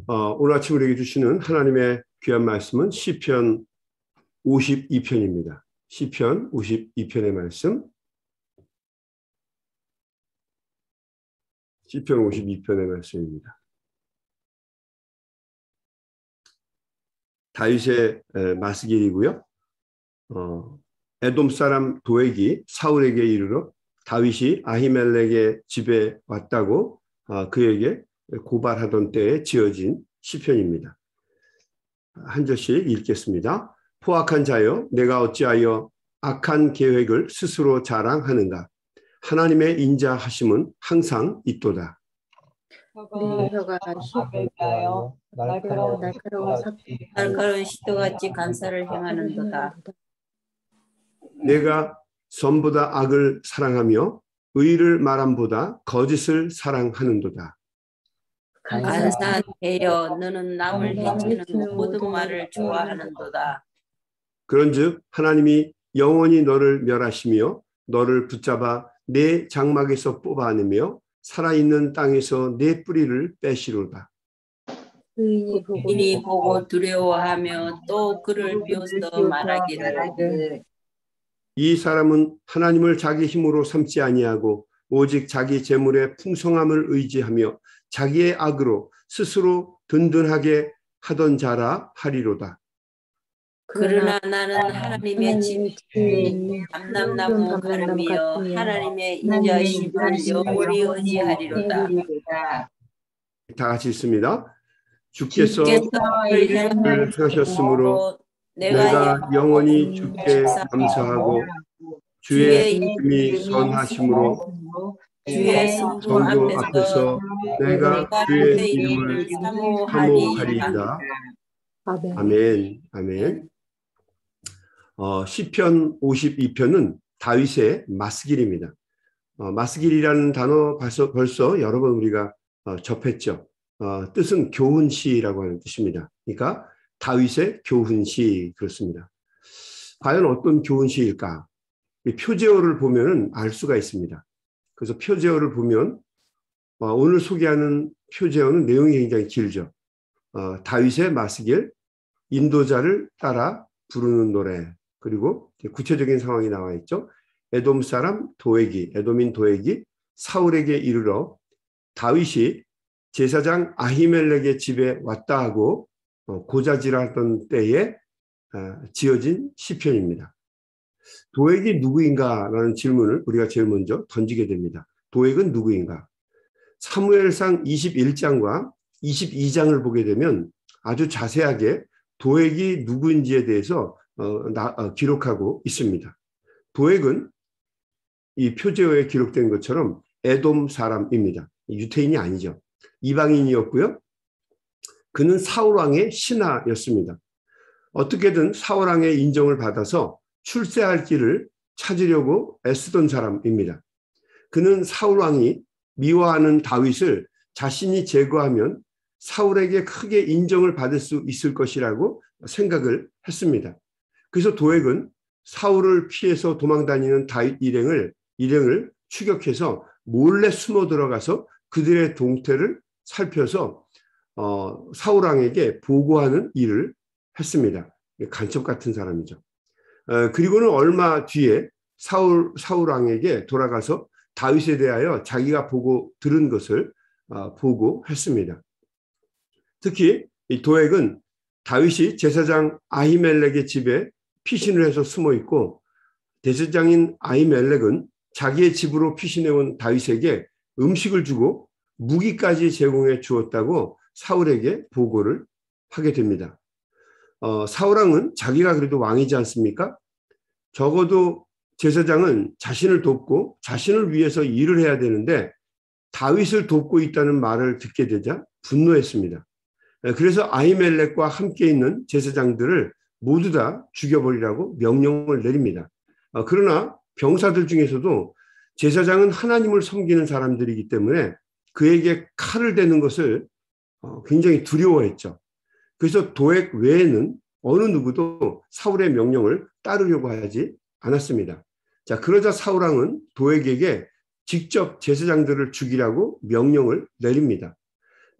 오늘 아침 우리에게 주시는 하나님의 귀한 말씀은 시편 52편입니다. 시편 52편의 말씀. 시편 52편의 말씀입니다. 다윗의 마스길이고요. 에돔 사람 도액이 사울에게 이르러 다윗이 아히멜렉의 집에 왔다고 그에게 고발하던 때에 지어진 시편입니다. 한 절씩 읽겠습니다. 포악한 자여, 내가 어찌하여 악한 계획을 스스로 자랑하는가? 하나님의 인자하심은 항상 있도다. 혀가 악을까요? 날카로운 시도같이 간사를 행하는도다. 내가 선보다 악을 사랑하며 의를 말함보다 거짓을 사랑하는도다. 간사한 개여, 너는 남을 해치는 모든 말을 좋아하는도다. 그런즉 하나님이 영원히 너를 멸하시며 너를 붙잡아 내 장막에서 뽑아내며 살아있는 땅에서 내 뿌리를 빼시로다. 의인이 보고 두려워하며 또 그를 비웃어 말하기를 이 사람은 하나님을 자기 힘으로 삼지 아니하고 오직 자기 재물의 풍성함을 의지하며 자기의 악으로 스스로 든든하게 하던 자라 하리로다. 그러나 나는 하나님의 집에 감람나무 가름이여 하나님의 인자하심을 영원히 의지하리로다. 다 같이 있습니다. 주께서 일을 하셨으므로 내가 영원히 주께 감사하고 주의 이름이 선하심으로 주의 성도 앞에서 내가 주의 이름을 사모하리이다. 아멘. 아멘. 시편 52편은 다윗의 마스길입니다. 마스길이라는 단어 벌써 여러 번 우리가 접했죠. 뜻은 교훈시라고 하는 뜻입니다. 그러니까 다윗의 교훈시 그렇습니다. 과연 어떤 교훈시일까? 표제어를 보면 알 수가 있습니다. 그래서 표제어를 보면 오늘 소개하는 표제어는 내용이 굉장히 길죠. 다윗의 마스길, 인도자를 따라 부르는 노래, 그리고 구체적인 상황이 나와 있죠. 에돔 사람 도액이, 에돔인 도액이 사울에게 이르러 다윗이 제사장 아히멜렉의 집에 왔다 하고 고자질하던 때에 지어진 시편입니다. 도액이 누구인가라는 질문을 우리가 제일 먼저 던지게 됩니다. 도액은 누구인가? 사무엘상 21장과 22장을 보게 되면 아주 자세하게 도액이 누구인지에 대해서 기록하고 있습니다. 도액은 이 표제어에 기록된 것처럼 에돔 사람입니다. 유태인이 아니죠. 이방인이었고요. 그는 사울왕의 신하였습니다. 어떻게든 사울왕의 인정을 받아서 출세할 길을 찾으려고 애쓰던 사람입니다. 그는 사울왕이 미워하는 다윗을 자신이 제거하면 사울에게 크게 인정을 받을 수 있을 것이라고 생각을 했습니다. 그래서 도액은 사울을 피해서 도망다니는 다윗 일행을 추격해서 몰래 숨어 들어가서 그들의 동태를 살펴서 사울왕에게 보고하는 일을 했습니다. 간첩 같은 사람이죠. 그리고는 얼마 뒤에 사울왕에게 돌아가서 다윗에 대하여 자기가 보고 들은 것을 보고했습니다. 특히 이 도액은 다윗이 제사장 아히멜렉의 집에 피신을 해서 숨어 있고 대제사장인 아히멜렉은 자기의 집으로 피신해온 다윗에게 음식을 주고 무기까지 제공해 주었다고 사울에게 보고를 하게 됩니다. 사울왕은 자기가 그래도 왕이지 않습니까? 적어도 제사장은 자신을 돕고 자신을 위해서 일을 해야 되는데 다윗을 돕고 있다는 말을 듣게 되자 분노했습니다. 그래서 아히멜렉과 함께 있는 제사장들을 모두 다 죽여버리라고 명령을 내립니다. 그러나 병사들 중에서도 제사장은 하나님을 섬기는 사람들이기 때문에 그에게 칼을 대는 것을 굉장히 두려워했죠. 그래서 도액 외에는 어느 누구도 사울의 명령을 따르려고 하지 않았습니다. 자, 그러자 사울왕은 도액에게 직접 제사장들을 죽이라고 명령을 내립니다.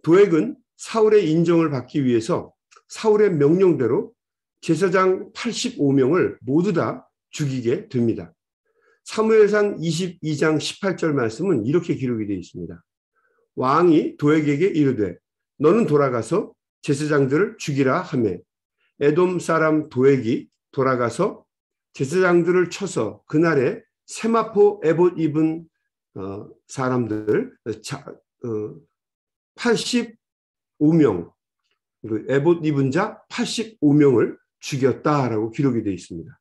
도액은 사울의 인정을 받기 위해서 사울의 명령대로 제사장 85명을 모두 다 죽이게 됩니다. 사무엘상 22장 18절 말씀은 이렇게 기록이 되어 있습니다. 왕이 도액에게 이르되 너는 돌아가서 제사장들을 죽이라 하매 에돔 사람 도액이 돌아가서 제사장들을 쳐서 그날에 세마포 에봇 입은 사람들 85명, 에봇 입은 자 85명을 죽였다라고 기록이 되어 있습니다.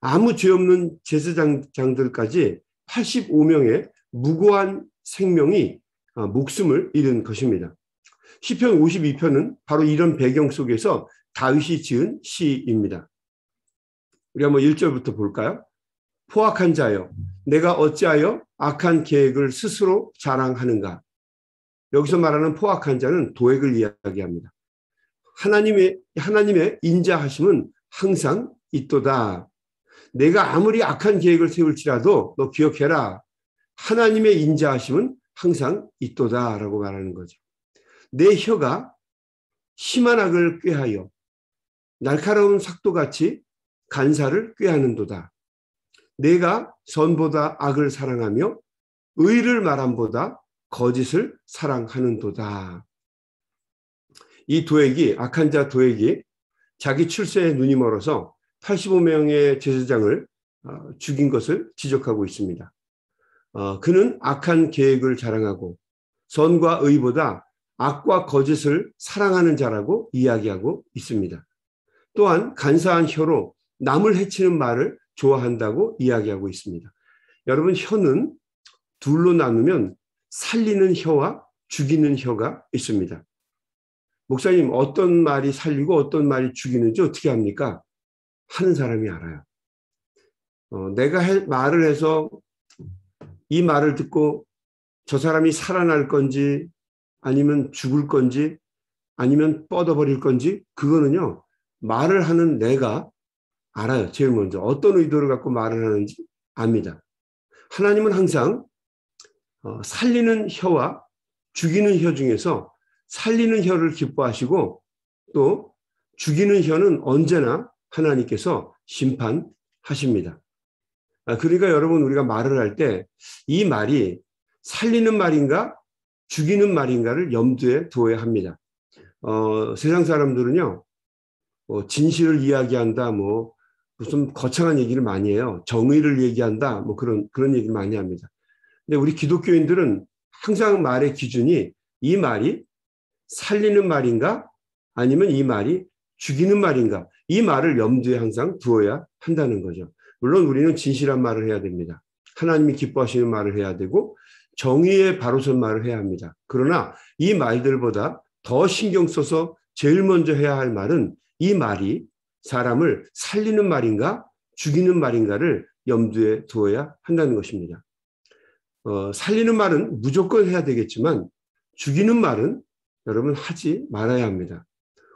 아무 죄 없는 제사장들까지 85명의 무고한 생명이 목숨을 잃은 것입니다. 시편 52편은 바로 이런 배경 속에서 다윗이 지은 시입니다. 우리 한번 1절부터 볼까요? 포악한 자여, 내가 어찌하여 악한 계획을 스스로 자랑하는가? 여기서 말하는 포악한 자는 도액을 이야기합니다. 하나님의 인자하심은 항상 있도다. 내가 아무리 악한 계획을 세울지라도 너 기억해라. 하나님의 인자하심은 항상 있도다라고 말하는 거죠. 내 혀가 심한 악을 꾀하여 날카로운 삭도같이 간사를 꾀하는도다. 내가 선보다 악을 사랑하며 의를 말함보다 거짓을 사랑하는도다. 이 도액이, 악한 자 도액이 자기 출세에 눈이 멀어서 85명의 제사장을 죽인 것을 지적하고 있습니다. 그는 악한 계획을 자랑하고 선과 의보다 악과 거짓을 사랑하는 자라고 이야기하고 있습니다. 또한 간사한 혀로 남을 해치는 말을 좋아한다고 이야기하고 있습니다. 여러분, 혀는 둘로 나누면 살리는 혀와 죽이는 혀가 있습니다. 목사님, 어떤 말이 살리고 어떤 말이 죽이는지 어떻게 합니까? 하는 사람이 알아요. 내가 말을 해서 이 말을 듣고 저 사람이 살아날 건지 아니면 죽을 건지 아니면 뻗어버릴 건지 그거는요, 말을 하는 내가 알아요. 제일 먼저 어떤 의도를 갖고 말을 하는지 압니다. 하나님은 항상 살리는 혀와 죽이는 혀 중에서 살리는 혀를 기뻐하시고 또 죽이는 혀는 언제나 하나님께서 심판하십니다. 그러니까 여러분, 우리가 말을 할 때 이 말이 살리는 말인가 죽이는 말인가를 염두에 두어야 합니다. 세상 사람들은요, 진실을 이야기한다, 무슨 거창한 얘기를 많이 해요. 정의를 얘기한다, 그런 얘기를 많이 합니다. 근데 우리 기독교인들은 항상 말의 기준이 이 말이 살리는 말인가 아니면 이 말이 죽이는 말인가, 이 말을 염두에 항상 두어야 한다는 거죠. 물론 우리는 진실한 말을 해야 됩니다. 하나님이 기뻐하시는 말을 해야 되고 정의에 바로 선 말을 해야 합니다. 그러나 이 말들보다 더 신경 써서 제일 먼저 해야 할 말은 이 말이 사람을 살리는 말인가 죽이는 말인가를 염두에 두어야 한다는 것입니다. 살리는 말은 무조건 해야 되겠지만 죽이는 말은 여러분 하지 말아야 합니다.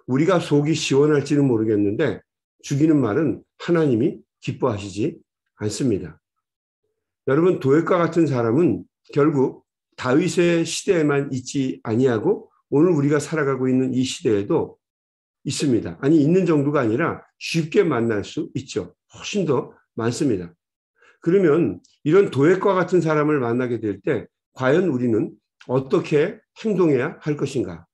우리가 속이 시원할지는 모르겠는데 죽이는 말은 하나님이 기뻐하시지 않습니다. 여러분, 도액과 같은 사람은 결국 다윗의 시대에만 있지 아니하고 오늘 우리가 살아가고 있는 이 시대에도 있습니다. 아니, 있는 정도가 아니라 쉽게 만날 수 있죠. 훨씬 더 많습니다. 그러면 이런 도액과 같은 사람을 만나게 될 때 과연 우리는 어떻게 행동해야 할 것인가?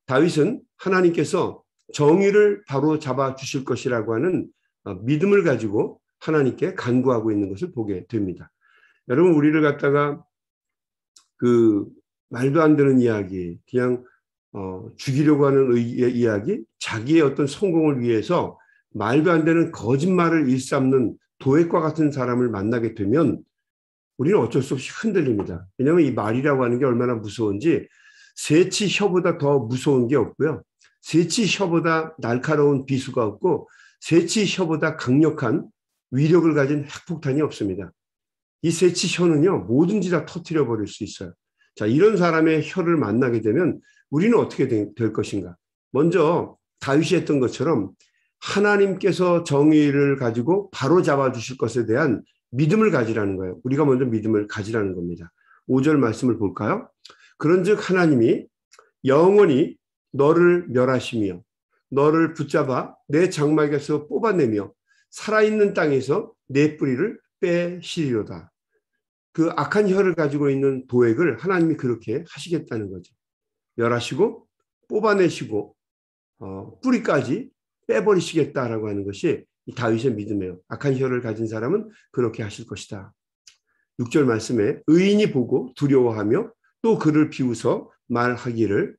다윗은 하나님께서 정의를 바로 잡아 주실 것이라고 하는 믿음을 가지고 하나님께 간구하고 있는 것을 보게 됩니다. 여러분, 우리를 갖다가 말도 안 되는 이야기, 그냥 죽이려고 하는 이야기, 자기의 어떤 성공을 위해서 말도 안 되는 거짓말을 일삼는 도액과 같은 사람을 만나게 되면 우리는 어쩔 수 없이 흔들립니다. 왜냐하면 이 말이라고 하는 게 얼마나 무서운지, 새치 혀보다 더 무서운 게 없고요. 새치 혀보다 날카로운 비수가 없고 새치 혀보다 강력한 위력을 가진 핵폭탄이 없습니다. 이 새치 혀는요, 뭐든지 다 터뜨려 버릴 수 있어요. 자, 이런 사람의 혀를 만나게 되면 우리는 어떻게 될 것인가? 먼저 다윗이 했던 것처럼 하나님께서 정의를 가지고 바로 잡아주실 것에 대한 믿음을 가지라는 거예요. 우리가 먼저 믿음을 가지라는 겁니다. 5절 말씀을 볼까요? 그런즉 하나님이 영원히 너를 멸하시며 너를 붙잡아 내 장막에서 뽑아내며 살아있는 땅에서 내 뿌리를 빼시리로다. 그 악한 혀를 가지고 있는 도액을 하나님이 그렇게 하시겠다는 거죠. 멸하시고 뽑아내시고 뿌리까지 빼버리시겠다라고 하는 것이 이 다윗의 믿음이에요. 악한 혀를 가진 사람은 그렇게 하실 것이다. 6절 말씀에 의인이 보고 두려워하며 또 그를 비웃어 말하기를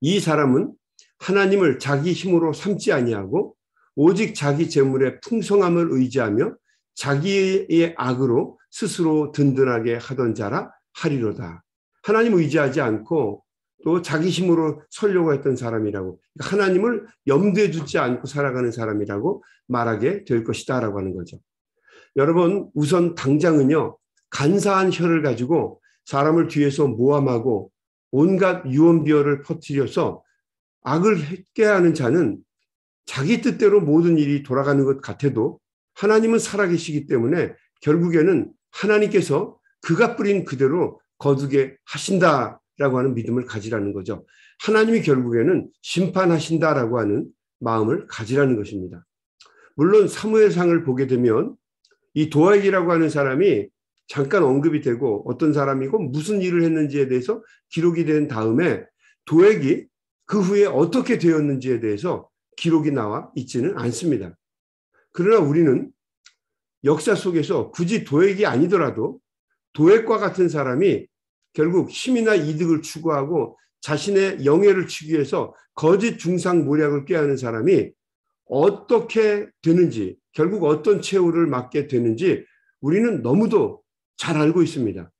이 사람은 하나님을 자기 힘으로 삼지 아니하고 오직 자기 재물의 풍성함을 의지하며 자기의 악으로 스스로 든든하게 하던 자라 하리로다. 하나님 의지하지 않고 또 자기 힘으로 서려고 했던 사람이라고, 하나님을 염두에 두지 않고 살아가는 사람이라고 말하게 될 것이다 라고 하는 거죠. 여러분, 우선 당장은요, 간사한 혀를 가지고 사람을 뒤에서 모함하고 온갖 유언비어를 퍼뜨려서 악을 했게 하는 자는 자기 뜻대로 모든 일이 돌아가는 것 같아도 하나님은 살아계시기 때문에 결국에는 하나님께서 그가 뿌린 그대로 거두게 하신다라고 하는 믿음을 가지라는 거죠. 하나님이 결국에는 심판하신다라고 하는 마음을 가지라는 것입니다. 물론 사무엘상을 보게 되면 이 도액이라고 하는 사람이 잠깐 언급이 되고 어떤 사람이고 무슨 일을 했는지에 대해서 기록이 된 다음에 도액이 그 후에 어떻게 되었는지에 대해서 기록이 나와 있지는 않습니다. 그러나 우리는 역사 속에서 굳이 도액이 아니더라도 도액과 같은 사람이 결국 힘이나 이득을 추구하고 자신의 영예를 추구해서 위해서 거짓 중상모략을 꾀하는 사람이 어떻게 되는지, 결국 어떤 최후를 맞게 되는지 우리는 너무도 잘 알고 있습니다.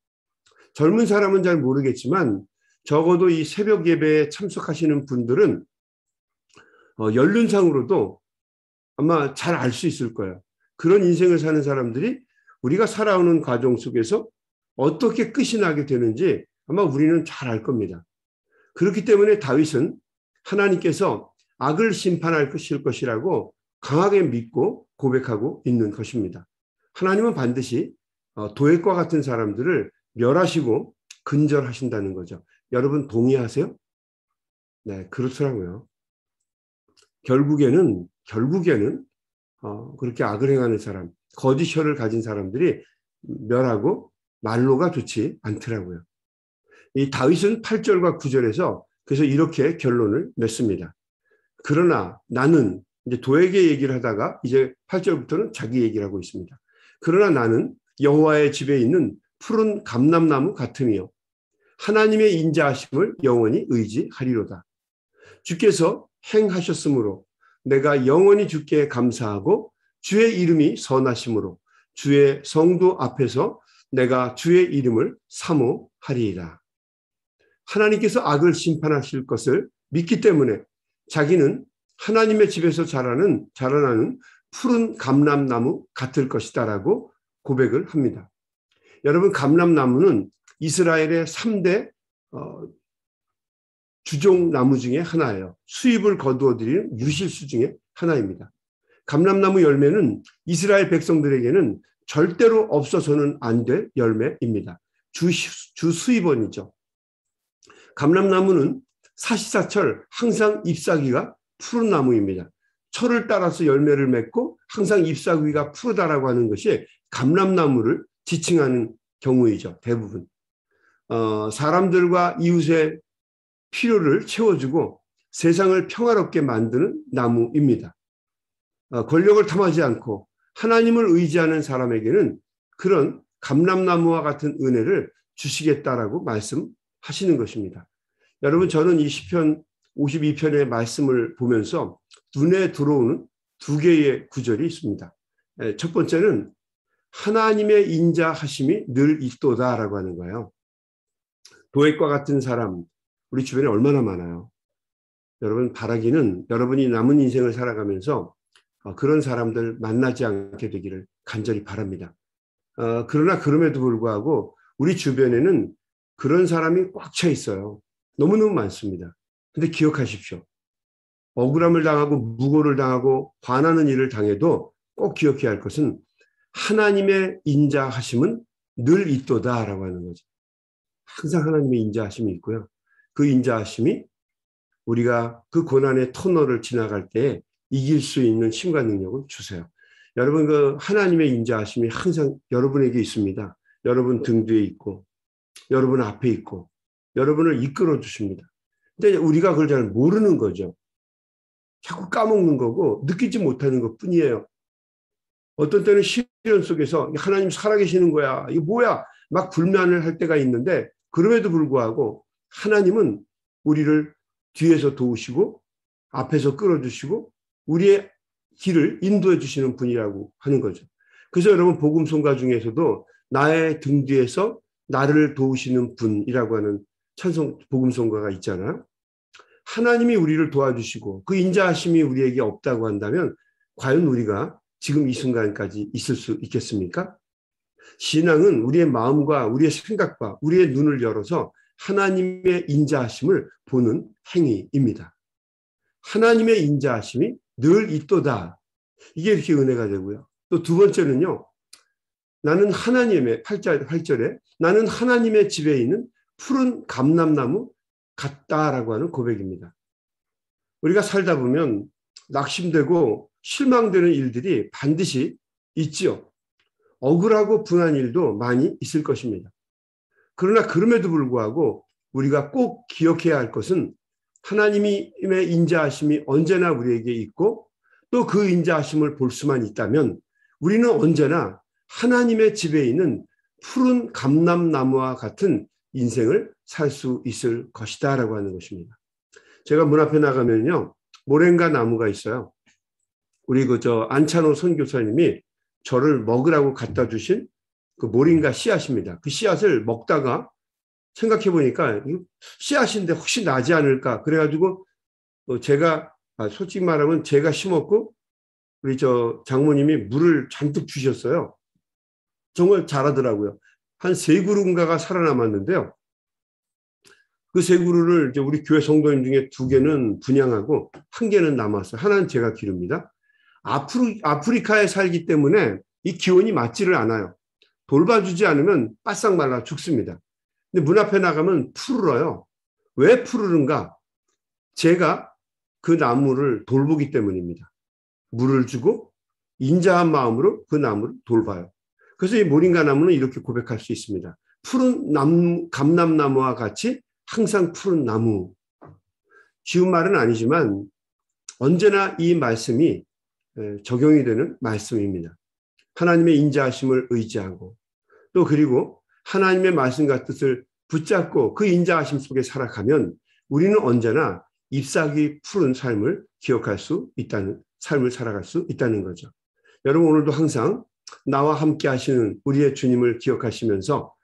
젊은 사람은 잘 모르겠지만 적어도 이 새벽 예배에 참석하시는 분들은 연륜상으로도 아마 잘 알 수 있을 거예요. 그런 인생을 사는 사람들이 우리가 살아오는 과정 속에서 어떻게 끝이 나게 되는지 아마 우리는 잘 알 겁니다. 그렇기 때문에 다윗은 하나님께서 악을 심판할 것이라고 강하게 믿고 고백하고 있는 것입니다. 하나님은 반드시 도액과 같은 사람들을 멸하시고 근절하신다는 거죠. 여러분 동의하세요? 네, 그렇더라고요. 결국에는 그렇게 악을 행하는 사람, 거짓 혀를 가진 사람들이 멸하고 말로가 좋지 않더라고요. 이 다윗은 8절과 9절에서 그래서 이렇게 결론을 맺습니다. 그러나 나는, 이제 도액의 얘기를 하다가 이제 8절부터는 자기 얘기를 하고 있습니다. 그러나 나는 여호와의 집에 있는 푸른 감람나무 같으며 하나님의 인자하심을 영원히 의지하리로다. 주께서 행하셨으므로 내가 영원히 주께 감사하고 주의 이름이 선하심으로 주의 성도 앞에서 내가 주의 이름을 사모하리이다. 하나님께서 악을 심판하실 것을 믿기 때문에 자기는 하나님의 집에서 자라나는 푸른 감람나무 같을 것이다라고 고백을 합니다. 여러분, 감람나무는 이스라엘의 3대 주종나무 중에 하나예요. 수입을 거두어들이는 유실수 중에 하나입니다. 감람나무 열매는 이스라엘 백성들에게는 절대로 없어서는 안 될 열매입니다. 주 수입원이죠. 감람나무는 사시사철 항상 잎사귀가 푸른 나무입니다. 철을 따라서 열매를 맺고 항상 잎사귀가 푸르다라고 하는 것이 감람나무를 지칭하는 경우이죠. 대부분. 사람들과 이웃의 필요를 채워주고 세상을 평화롭게 만드는 나무입니다. 권력을 탐하지 않고 하나님을 의지하는 사람에게는 그런 감람나무와 같은 은혜를 주시겠다라고 말씀하시는 것입니다. 여러분, 저는 이 시편 52편의 말씀을 보면서 눈에 들어오는 두 개의 구절이 있습니다. 첫 번째는 하나님의 인자하심이 늘 있도다라고 하는 거예요. 도액과 같은 사람, 우리 주변에 얼마나 많아요. 여러분, 바라기는 여러분이 남은 인생을 살아가면서 그런 사람들 만나지 않게 되기를 간절히 바랍니다. 그러나 그럼에도 불구하고 우리 주변에는 그런 사람이 꽉 차 있어요. 너무너무 많습니다. 근데 기억하십시오. 억울함을 당하고 무고를 당하고 화나는 일을 당해도 꼭 기억해야 할 것은 하나님의 인자하심은 늘 있도다라고 하는 거죠. 항상 하나님의 인자하심이 있고요. 그 인자하심이 우리가 그 고난의 터널을 지나갈 때 이길 수 있는 힘과 능력을 주세요. 여러분, 그 하나님의 인자하심이 항상 여러분에게 있습니다. 여러분 등 뒤에 있고, 여러분 앞에 있고, 여러분을 이끌어 주십니다. 근데 우리가 그걸 잘 모르는 거죠. 자꾸 까먹는 거고 느끼지 못하는 것 뿐이에요. 어떤 때는 시련 속에서 하나님 살아계시는 거야, 이거 뭐야, 막 불만을 할 때가 있는데, 그럼에도 불구하고 하나님은 우리를 뒤에서 도우시고 앞에서 끌어주시고 우리의 길을 인도해 주시는 분이라고 하는 거죠. 그래서 여러분, 복음송가 중에서도 나의 등 뒤에서 나를 도우시는 분이라고 하는 찬송 복음송가가 있잖아요. 하나님이 우리를 도와주시고 그 인자하심이 우리에게 없다고 한다면 과연 우리가 지금 이 순간까지 있을 수 있겠습니까? 신앙은 우리의 마음과 우리의 생각과 우리의 눈을 열어서 하나님의 인자하심을 보는 행위입니다. 하나님의 인자하심이 늘 있도다. 이게 이렇게 은혜가 되고요. 또 두 번째는요. 나는 하나님의 8절에 나는 하나님의 집에 있는 푸른 감람나무 같다라고 하는 고백입니다. 우리가 살다 보면 낙심되고 실망되는 일들이 반드시 있지요. 억울하고 분한 일도 많이 있을 것입니다. 그러나 그럼에도 불구하고 우리가 꼭 기억해야 할 것은 하나님의 인자하심이 언제나 우리에게 있고 또 그 인자하심을 볼 수만 있다면 우리는 언제나 하나님의 집에 있는 푸른 감람나무와 같은 인생을 살 수 있을 것이다 라고 하는 것입니다. 제가 문 앞에 나가면요, 모랭가 나무가 있어요. 우리 안찬호 선교사님이 저를 먹으라고 갖다 주신 그 모링가 씨앗입니다. 그 씨앗을 먹다가 생각해 보니까 씨앗인데 혹시 나지 않을까 그래가지고 제가 솔직히 말하면 제가 심었고 우리 장모님이 물을 잔뜩 주셨어요. 정말 잘하더라고요. 한 3그루인가가 살아남았는데요. 그 3그루를 이제 우리 교회 성도님 중에 2개는 분양하고 1개는 남았어요. 하나는 제가 기릅니다. 아프리카에 살기 때문에 이 기온이 맞지를 않아요. 돌봐주지 않으면 바싹 말라 죽습니다. 근데 문 앞에 나가면 푸르러요. 왜 푸르른가? 제가 그 나무를 돌보기 때문입니다. 물을 주고 인자한 마음으로 그 나무를 돌봐요. 그래서 이 모링가 나무는 이렇게 고백할 수 있습니다. 푸른 감람나무와 같이 항상 푸른 나무. 쉬운 말은 아니지만 언제나 이 말씀이 적용이 되는 말씀입니다. 하나님의 인자하심을 의지하고 또 그리고 하나님의 말씀과 뜻을 붙잡고 그 인자하심 속에 살아가면 우리는 언제나 잎사귀 푸른 삶을 기억할 수 있다는, 삶을 살아갈 수 있다는 거죠. 여러분, 오늘도 항상 나와 함께 하시는 우리의 주님을 기억하시면서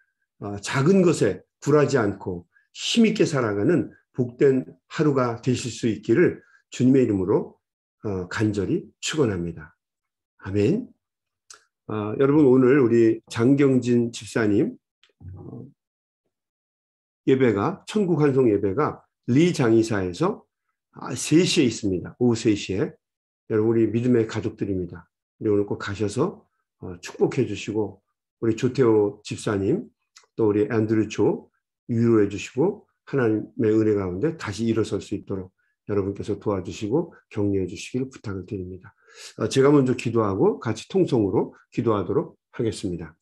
작은 것에 굴하지 않고 힘있게 살아가는 복된 하루가 되실 수 있기를 주님의 이름으로 간절히 축원합니다. 아멘. 여러분, 오늘 우리 장경진 집사님 예배가, 천국 환송 예배가 리 장의사에서 3시에 있습니다. 오후 3시에. 여러분, 우리 믿음의 가족들입니다. 우리 오늘 꼭 가셔서 축복해 주시고 우리 조태호 집사님 또 우리 앤드류 조 위로해 주시고 하나님의 은혜 가운데 다시 일어설 수 있도록 여러분께서 도와주시고 격려해 주시기를 부탁을 드립니다. 제가 먼저 기도하고 같이 통성으로 기도하도록 하겠습니다.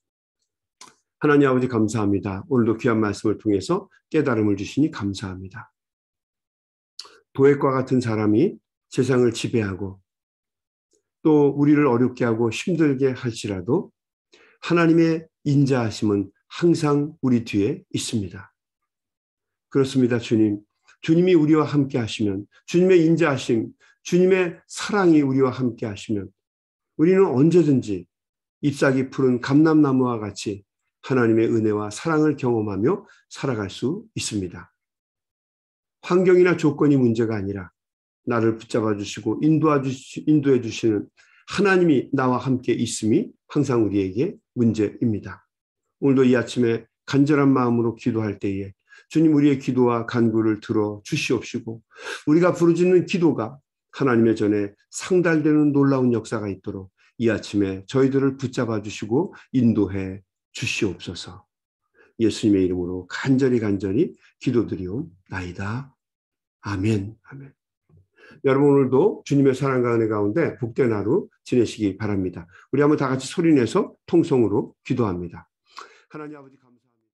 하나님 아버지, 감사합니다. 오늘도 귀한 말씀을 통해서 깨달음을 주시니 감사합니다. 도액과 같은 사람이 세상을 지배하고 또 우리를 어렵게 하고 힘들게 할지라도 하나님의 인자하심은 항상 우리 뒤에 있습니다. 그렇습니다, 주님. 주님이 우리와 함께 하시면, 주님의 인자하심, 주님의 사랑이 우리와 함께 하시면 우리는 언제든지 잎사귀 푸른 감람나무와 같이 하나님의 은혜와 사랑을 경험하며 살아갈 수 있습니다. 환경이나 조건이 문제가 아니라 나를 붙잡아 주시고 인도해 주시는 하나님이 나와 함께 있음이 항상 우리에게 문제입니다. 오늘도 이 아침에 간절한 마음으로 기도할 때에 주님, 우리의 기도와 간구를 들어 주시옵시고 우리가 부르짖는 기도가 하나님의 전에 상달되는 놀라운 역사가 있도록 이 아침에 저희들을 붙잡아 주시고 인도해 주시옵소서. 예수님의 이름으로 간절히 기도드리옵나이다. 아멘. 아멘. 여러분 오늘도 주님의 사랑과 은혜 가운데 복된 하루 지내시기 바랍니다. 우리 한번 다 같이 소리내서 통성으로 기도합니다. 하나님 아버지